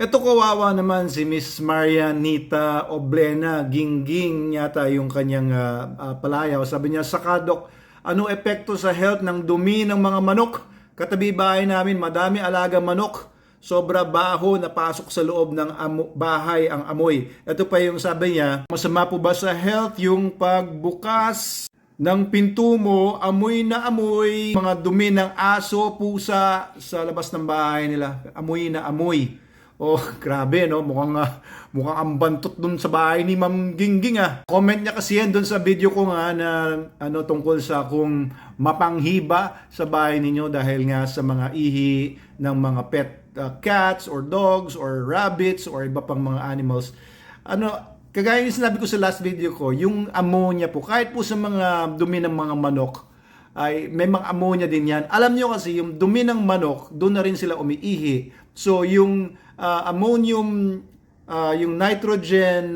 Eto kawawa naman si Miss Marianita Oblena Gingging yata yung kanyang palayaw. Sabi niya, Sakadok, ano epekto sa health ng dumi ng mga manok? Katabi bahay namin, madami alaga manok. Sobra baho na pasok sa loob ng bahay ang amoy. Ito pa yung sabi niya, masama po ba sa health yung pagbukas ng pinto mo, amoy na amoy, mga dumi ng aso, pusa sa labas ng bahay nila. Amoy na amoy. Oh, grabe no, mukhang ambantot dun sa bahay ni Ma'am Gingging ah. Comment niya kasi yan dun sa video ko nga na tungkol sa kung mapanghiba sa bahay ninyo dahil nga sa mga ihi ng mga pet cats or dogs or rabbits or iba pang mga animals. Kagaya yung sinabi ko sa last video ko, yung ammonia po, kahit po sa mga dumi ng mga manok, ay may mga ammonia din yan. Alam nyo kasi, yung dumi ng manok, doon na rin sila umiihi. So, yung ammonium, yung nitrogen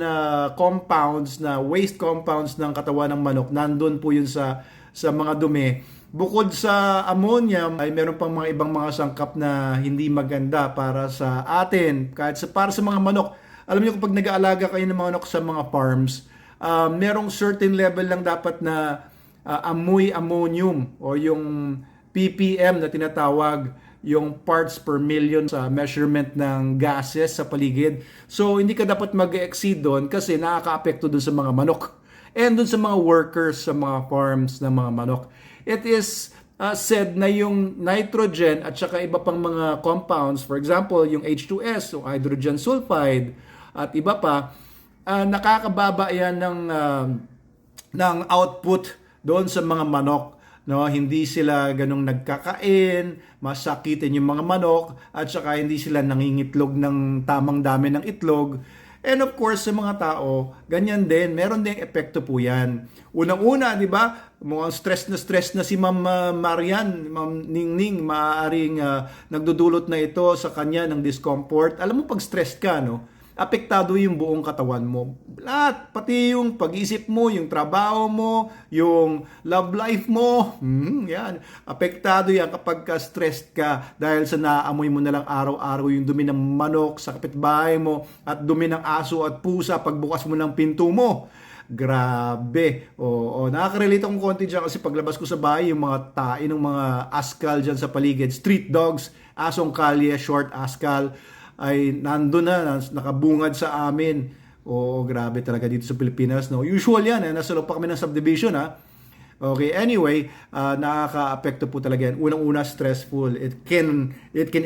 compounds, na waste compounds ng katawan ng manok, nandun po yun sa mga dumi. Bukod sa ammonia, ay meron pang mga ibang mga sangkap na hindi maganda para sa atin, kahit para sa mga manok. Alam niyo kapag nag-aalaga kayo ng mga manok sa mga farms, merong certain level lang dapat na amoy ammonium o yung ppm na tinatawag, yung parts per million sa measurement ng gases sa paligid. So hindi ka dapat mag-exceed doon kasi nakaka-apekto doon sa mga manok and doon sa mga workers sa mga farms ng mga manok. It is said na yung nitrogen at saka iba pang mga compounds, for example, yung H2S o hydrogen sulfide at iba pa, nakakababa yan ng output doon sa mga manok. No, hindi sila ganong nagkakain, masakitin yung mga manok, at saka hindi sila nangingitlog ng tamang dami ng itlog. And of course, sa mga tao, ganyan din, meron ding epekto po yan. Unang-una, di ba, mukhang stress na si Ma'am Marian, Ma'am Ningning, maaaring nagdudulot na ito sa kanya ng discomfort. Alam mo, pag stressed ka, no, apektado yung buong katawan mo. Lahat, pati yung pag-isip mo, yung trabaho mo, yung love life mo, yan. Apektado yan kapag stressed ka dahil sa naaamoy mo na lang araw-araw yung dumi ng manok sa kapitbahay mo at dumi ng aso at pusa pagbukas mo ng pinto mo. Grabe. Oo, nakaka-relate akong konti dyan kasi paglabas ko sa bahay, yung mga tae ng mga askal dyan sa paligid, street dogs, asong kalye, short askal, ay nandun na, nakabungad sa amin. Oo, grabe talaga dito sa Pilipinas, no? Usual yan, nasa loob pa kami ng subdivision, ha? Okay, anyway, nakaka-apekto po talaga yan. Unang-una, stressful. It can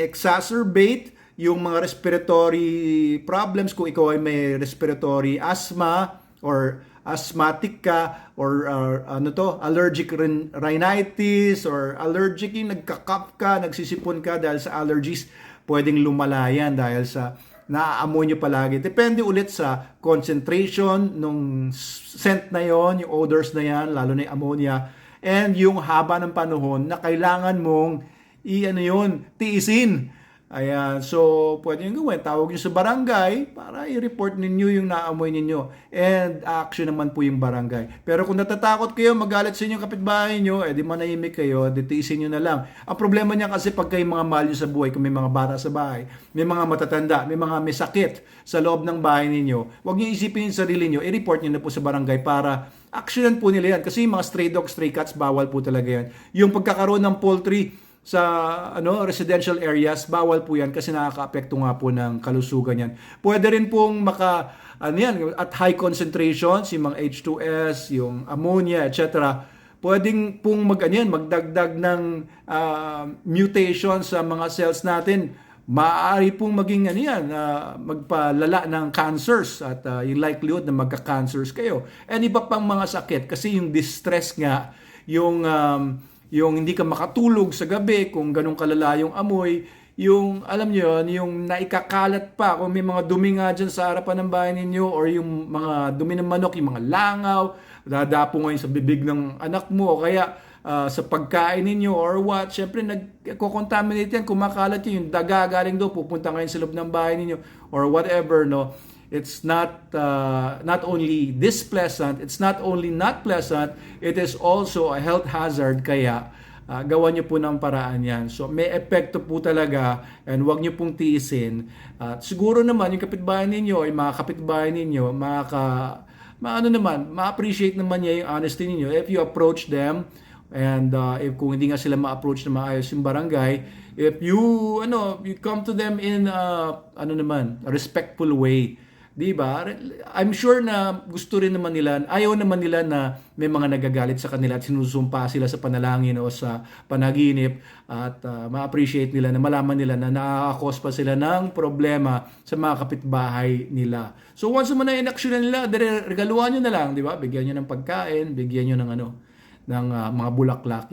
exacerbate yung mga respiratory problems kung ikaw ay may respiratory asthma or asthmatic ka or allergic rhinitis or allergic yung nagka-cough ka, nagsisipon ka dahil sa allergies, pwedeng lumala yan dahil sa naaamoy nyo palagi. Depende ulit sa concentration nung scent na yon, yung odors na yan, lalo na yung ammonia, and yung haba ng panahon na kailangan mong tiisin. Ayan, so pwede nyo gawin, tawag nyo sa barangay para i-report ninyo yung naamoy ninyo. And action naman po yung barangay. Pero kung natatakot kayo, magalit sa inyong kapitbahay nyo, di manahimik kayo, tiisin nyo na lang. Ang problema niya kasi pag kayo mga mahal nyo sa buhay, kung may mga bata sa bahay, may mga matatanda, may mga may sakit sa loob ng bahay ninyo, huwag nyo isipin yung sarili nyo, i-report nyo na po sa barangay para actionan po nila yan. Kasi yung mga stray dogs, stray cats, bawal po talaga yan. Yung pagkakaroon ng poultry sa residential areas, bawal po yan kasi nakaka-apekto nga po ng kalusugan yan. Pwede rin pong at high concentrations, yung mga H2S, yung ammonia, etc. Pwedeng pong magdagdag ng mutation sa mga cells natin. Maaari pong maging magpalala ng cancers at yung likelihood na magka-cancers kayo. And iba pang mga sakit kasi yung distress nga, yung hindi ka makatulog sa gabi kung ganun kalala yung amoy, yung alam nyo yun, yung naikakalat pa kung may mga dumi nga dyan sa harapan ng bahay ninyo or yung mga dumi ng manok, yung mga langaw, dadapo ngayon sa bibig ng anak mo o kaya sa pagkain ninyo or what, syempre nagko-contaminate yan, kumakalat yun, yung daga galing doon, pupunta ngayon sa loob ng bahay ninyo or whatever, no? It's not only displeasant, it's not only not pleasant, it is also a health hazard. Kaya gawan nyo po ng paraan yan. So may epekto po talaga and wag nyo pong tiisin. At siguro naman yung kapitbahay ninyo, yung mga kapitbahay ninyo, ma-appreciate naman niya yung honesty ninyo if you approach them. And if kung hindi nga sila ma-approach na maayos yung barangay, if you come to them in a respectful way, 'di ba? I'm sure na gusto rin naman nila, ayaw naman nila na may mga nagagalit sa kanila at sinusumpa sila sa panalangin o sa panaginip, at ma-appreciate nila na malaman nila na nakaka-cause pa sila ng problema sa mga kapitbahay nila. So once mo na in-action nila, regaluhan nyo na lang, 'di ba? Bigyan nyo ng pagkain, bigyan nyo ng ng mga bulaklak.